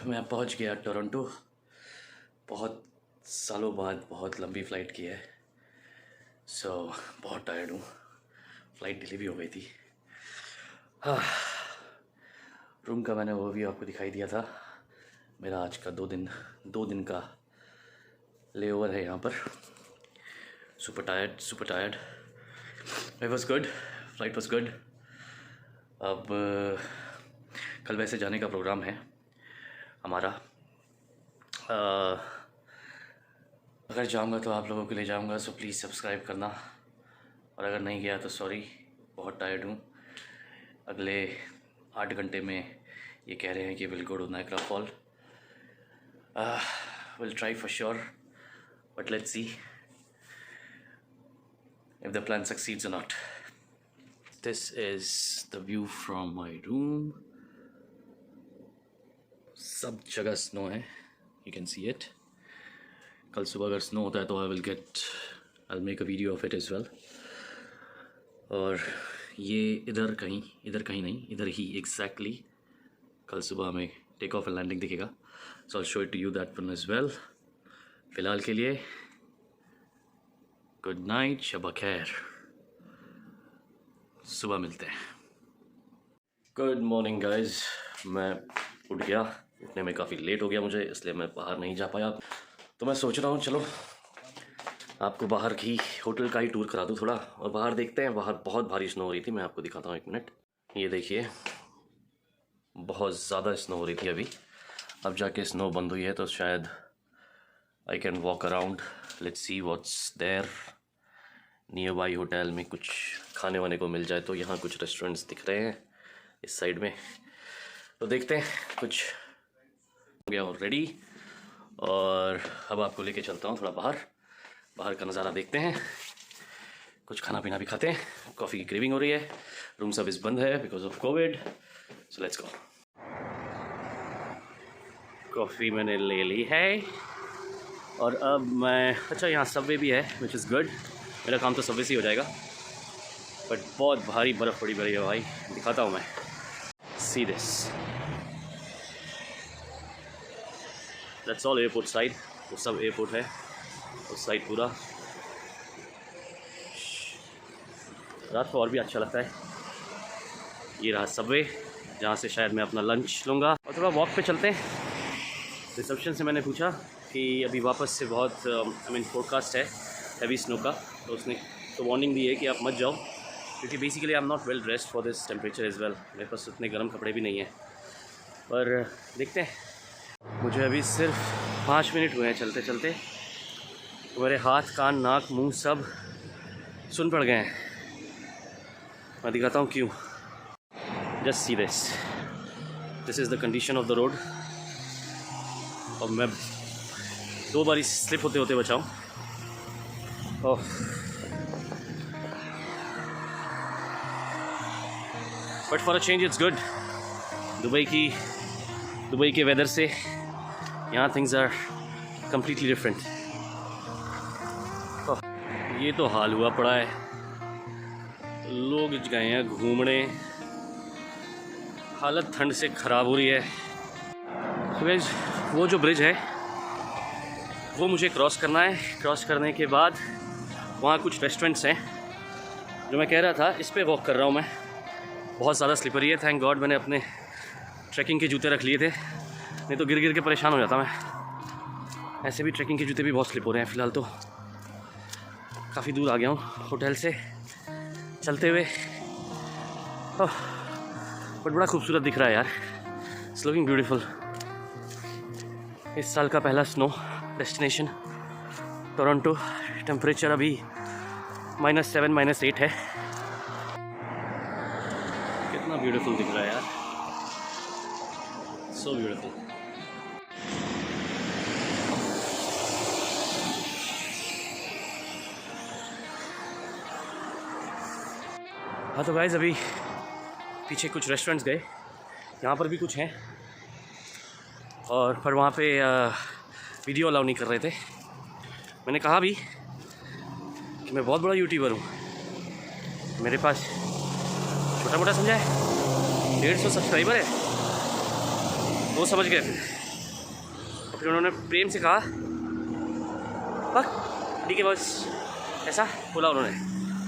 मैं पहुंच गया टोरंटो। बहुत सालों बाद बहुत लंबी फ़्लाइट की है। बहुत टायर्ड हूँ। फ़्लाइट डिले भी हो गई थी। रूम का मैंने वो भी आपको दिखाई दिया था। मेरा आज का दो दिन का लेओवर है यहाँ पर। Super tired. It was good, flight was good. अब कल वैसे जाने का प्रोग्राम है हमारा। अगर जाऊंगा तो आप लोगों के लिए जाऊंगा, सो प्लीज़ सब्सक्राइब करना। और अगर नहीं गया तो सॉरी, बहुत टायर्ड हूँ। अगले 8 घंटे में ये कह रहे हैं कि will go to Niagara fall. Will try for sure, but let's see if the plan succeeds or not. This is the view from my room. सब जगह स्नो है, you can see it. कल सुबह अगर स्नो होता है तो I'll make a video of it as well. और ये इधर कहीं नहीं, इधर ही exactly कल सुबह हमें टेक ऑफ एंड लैंडिंग दिखेगा. So I'll show it to you that one as well. फ़िलहाल के लिए गुड नाइट, शब खैर, सुबह मिलते हैं. Good morning guys. मैं उठ गया. उठने में काफ़ी लेट हो गया मुझे, इसलिए मैं बाहर नहीं जा पाया. तो मैं सोच रहा हूँ चलो आपको बाहर की होटल का ही टूर करा दूँ थोड़ा, और बाहर देखते हैं. बाहर बहुत भारी स्नो हो रही थी, मैं आपको दिखाता हूँ 1 मिनट. ये देखिए, बहुत ज़्यादा स्नो हो रही थी अभी. अब जाके स्नो बंद हुई है तो शायद I can walk around. Let's see what's there. Nearby hotel में कुछ खाने वाने को मिल जाए तो यहाँ कुछ रेस्टोरेंट्स दिख रहे हैं इस साइड में, तो देखते हैं. कुछ हो गया ऑलरेडी, और अब आपको लेके चलता हूँ थोड़ा बाहर का नज़ारा देखते हैं. कुछ खाना पीना भी खाते हैं. कॉफ़ी की क्रेविंग हो रही है. रूम सर्विस बंद है because of Covid. So let's go. Coffee मैंने ले ली है, और अब मैं यहाँ सबवे भी है विच इज़ गुड. मेरा काम तो सबवे से ही हो जाएगा, बट बहुत भारी बर्फ़ पड़ी है भाई. दिखाता हूँ मैं. See this, that's all airport side. वो सब एयरपोर्ट है उस साइड पूरा. रात को और भी अच्छा लगता है. ये रहा सबवे, जहाँ से शायद मैं अपना लंच लूँगा. और थोड़ा वॉक पे चलते हैं. रिसेप्शन से मैंने पूछा कि अभी वापस से बहुत फोरकास्ट है हैवी स्नो का, तो उसने तो वार्निंग दी है कि आप मत जाओ, क्योंकि basically I am not well dressed for this temperature as well. मेरे पास उतने गर्म कपड़े भी नहीं हैं, पर देखते हैं. मुझे अभी सिर्फ 5 मिनट हुए हैं चलते चलते, तो मेरे हाथ, कान, नाक, मुंह सब सुन पड़ गए हैं. मैं दिखाता हूँ क्यों. Just see this is the condition of the road. और मैं 2 बार स्लिप होते बचाऊँ. Oh, but for a change it's good. Dubai के वेदर से यहाँ थिंग्स आर कम्प्लीटली डिफरेंट. ये तो हाल हुआ पड़ा है. लोग गए हैं घूमने, हालत ठंड से ख़राब हो रही है. वो जो ब्रिज है वो मुझे क्रॉस करना है. क्रॉस करने के बाद वहाँ कुछ रेस्टोरेंट्स हैं. जो मैं कह रहा था, इस पे वॉक कर रहा हूँ मैं. बहुत ज़्यादा स्लिपरी है. थैंक गॉड मैंने अपने ट्रैकिंग के जूते रख लिए थे, नहीं तो गिर के परेशान हो जाता मैं. ऐसे भी ट्रैकिंग के जूते भी बहुत स्लिप हो रहे हैं. फ़िलहाल तो काफ़ी दूर आ गया हूँ होटल से चलते हुए. बट बड़ा खूबसूरत दिख रहा है यार. It's looking beautiful. इस साल का पहला स्नो डेस्टिनेशन टोरंटो. टेम्परेचर अभी -7 -8 है. कितना ब्यूटीफुल दिख रहा है यार. So beautiful. हाँ तो गाइस, अभी पीछे कुछ रेस्टोरेंट्स गए, यहाँ पर भी कुछ हैं, और पर वहाँ पे वीडियो अलाउ नहीं कर रहे थे. मैंने कहा भी कि मैं बहुत बड़ा यूट्यूबर हूँ, मेरे पास छोटा मोटा समझा है 150 सब्सक्राइबर है. वो समझ गए फिर फिर उन्होंने प्रेम से कहा बस ठीक है बस, ऐसा बोला उन्होंने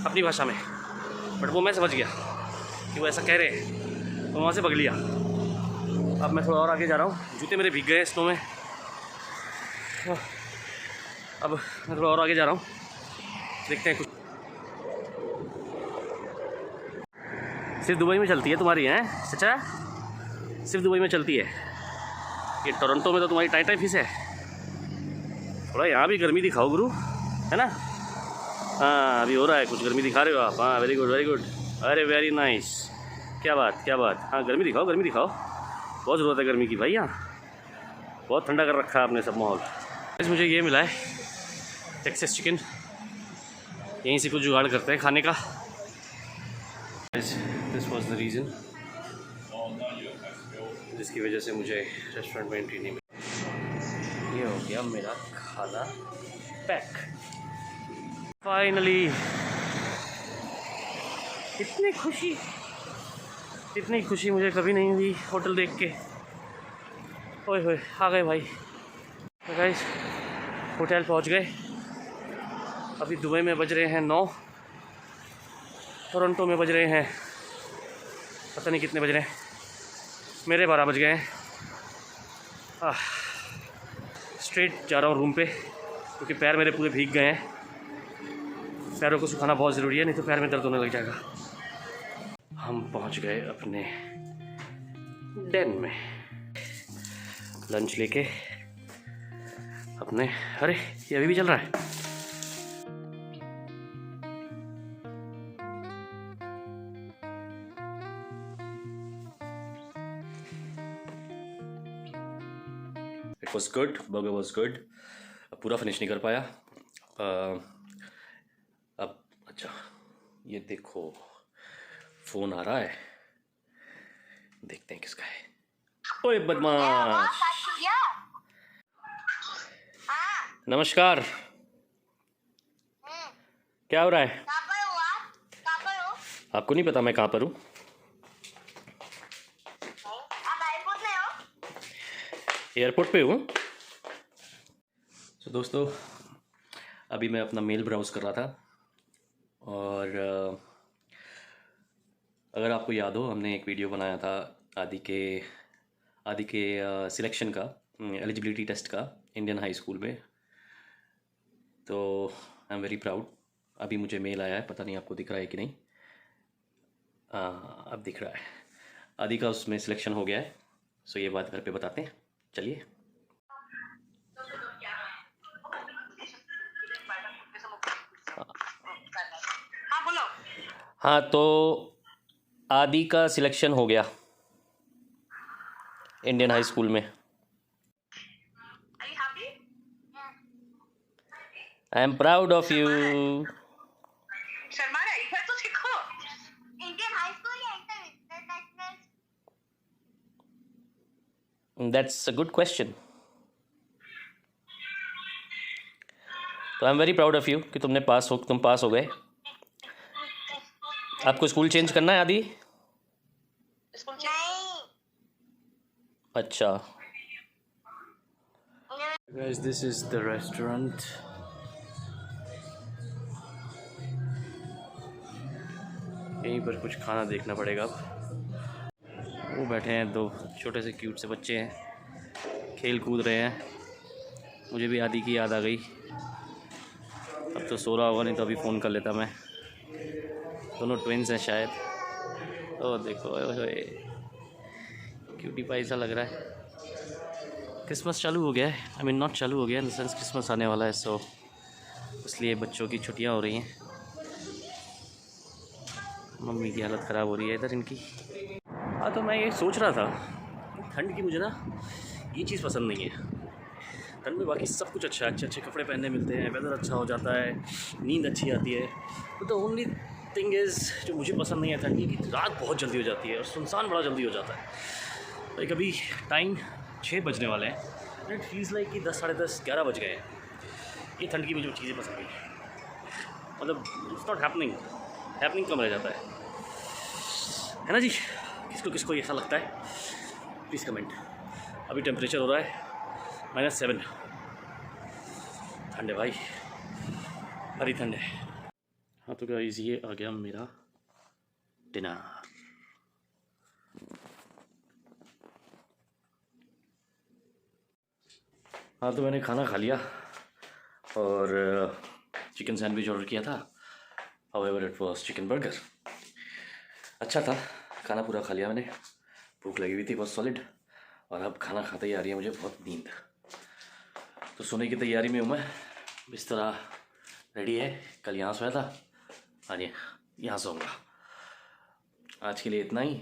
अपनी भाषा में। बट वो मैं समझ गया कि वो ऐसा कह रहे हैं, तो वहाँ से भाग लिया। अब मैं थोड़ा और आगे जा रहा हूँ, जूते मेरे भीग गए स्नो में। अब मैं थोड़ा और आगे जा रहा हूँ, देखते हैं कुछ। सिर्फ दुबई में चलती है तुम्हारी, हैं सच्चा? सिर्फ दुबई में चलती है ये? टोरंटो में तो तुम्हारी टाइट टाइट फीस है। थोड़ा यहाँ भी गर्मी दिखाओ गुरु, है ना? हाँ अभी हो रहा है कुछ, गर्मी दिखा रहे हो आप। हाँ वेरी गुड वेरी गुड, अरे वेरी नाइस, क्या बात क्या बात। हाँ गर्मी दिखाओ गर्मी दिखाओ, बहुत ज़रूरत है गर्मी की भाई। यहाँ बहुत ठंडा कर रखा है आपने सब माहौल। मुझे ये मिला है टेक्सास चिकन, यहीं से कुछ जुगाड़ करते हैं खाने का। दिस वॉज द रीज़न जिसकी वजह से मुझे रेस्टोरेंट में एंट्री नहीं मिली। ये हो गया मेरा खाना पैक फाइनली। इतनी खुशी मुझे कभी नहीं हुई होटल देख के। ओए होए आ गए भाई। तो गाइस होटल पहुंच गए। अभी दुबई में बज रहे हैं 9, टोरंटो में बज रहे हैं पता नहीं कितने बज रहे हैं, मेरे 12 बज गए हैं। स्ट्रेट जा रहा हूँ रूम पे क्योंकि पैर मेरे पूरे भीग गए हैं। पैरों को सुखाना बहुत ज़रूरी है, नहीं तो पैर में दर्द होने लग जाएगा। हम पहुँच गए अपने डेन में लंच लेके अपने। अरे ये अभी भी चल रहा है। It was good, burger was good. पूरा फिनिश नहीं कर पाया। अब अच्छा ये देखो फ़ोन आ रहा है, देखते हैं किसका है। ओए बदमाश। नमस्कार, क्या हो रहा है? कहाँ पर हो? आपको नहीं पता मैं कहाँ पर हूँ? आप एयरपोर्ट में हो? एयरपोर्ट पे हूँ। तो दोस्तों अभी मैं अपना मेल ब्राउज़ कर रहा था और अगर आपको याद हो हमने एक वीडियो बनाया था आदि के सिलेक्शन का, एलिजिबिलिटी टेस्ट का इंडियन हाई स्कूल में। तो आई एम वेरी प्राउड। अभी मुझे मेल आया है, पता नहीं आपको दिख रहा है कि नहीं। अब दिख रहा है। आदि का उसमें सिलेक्शन हो गया है। सो ये बात घर पे बताते हैं, चलिए। हाँ बोलो। हाँ तो आदि का सिलेक्शन हो गया इंडियन हाई स्कूल में। Are you happy? I am proud of you. शर्मा रहा इधर तो देखो। इंडियन हाई स्कूल या international? That's a good question. तो I am very proud of you कि तुम पास हो गए। आपको स्कूल चेंज करना है आदि? स्कूल नहीं। अच्छा। Guys, this is the restaurant. यहीं पर कुछ खाना देखना पड़ेगा अब। वो बैठे हैं दो छोटे से क्यूट से बच्चे हैं, खेल कूद रहे हैं। मुझे भी आदि की याद आ गई। अब तो सो रहा होगा, नहीं तो अभी फ़ोन कर लेता मैं। दोनों ट्विन्स हैं शायद। ओ देखो क्यूटी पाई सा लग रहा है। क्रिसमस चालू हो गया है, आई मीन नॉट चालू हो गया इन द सेंस क्रिसमस आने वाला है। सो इसलिए बच्चों की छुट्टियां हो रही हैं। मम्मी की हालत ख़राब हो रही है इधर इनकी। हाँ तो मैं ये सोच रहा था, ठंड की मुझे ना ये चीज़ पसंद नहीं है। ठंड में बाकी सब कुछ अच्छा है, अच्छे अच्छे कपड़े पहनने मिलते हैं, वेदर अच्छा हो जाता है, नींद अच्छी आती है। तो द ओनली थिंग इज़ जो मुझे पसंद नहीं है ठंडी की, रात बहुत जल्दी हो जाती है और सुनसान बड़ा जल्दी हो जाता है। लाइक अभी टाइम 6 बजने वाले हैं, इट फील्स लाइक कि 10, साढ़े 10, 11 बज गए हैं। ये ठंड की मुझे चीज़ें पसंद नहीं है। मतलब इट्स नॉट हैपनिंग कम रह जाता है ना जी। किसको किसको ऐसा लगता है प्लीज़ कमेंट। अभी टेम्परेचर हो रहा है -7। ठंडे भाई, बड़ी ठंडे। हाँ तो गाइस ये आ गया मेरा डिनर। हाँ तो मैंने खाना खा लिया और चिकन सैंडविच ऑर्डर किया था। However it was chicken burger. अच्छा था, खाना पूरा खा लिया मैंने। भूख लगी हुई थी बहुत सॉलिड, और अब खाना खाते ही आ रही है मुझे बहुत नींद। तो सोने की तैयारी में हूँ मैं। बिस्तरा रेडी है, कल यहाँ सोया था, आज यहाँ सोऊंगा। आज के लिए इतना ही,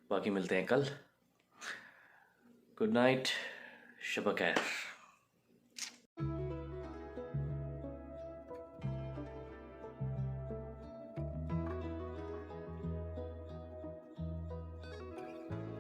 बाकी मिलते हैं कल। गुड नाइट, शब खैर।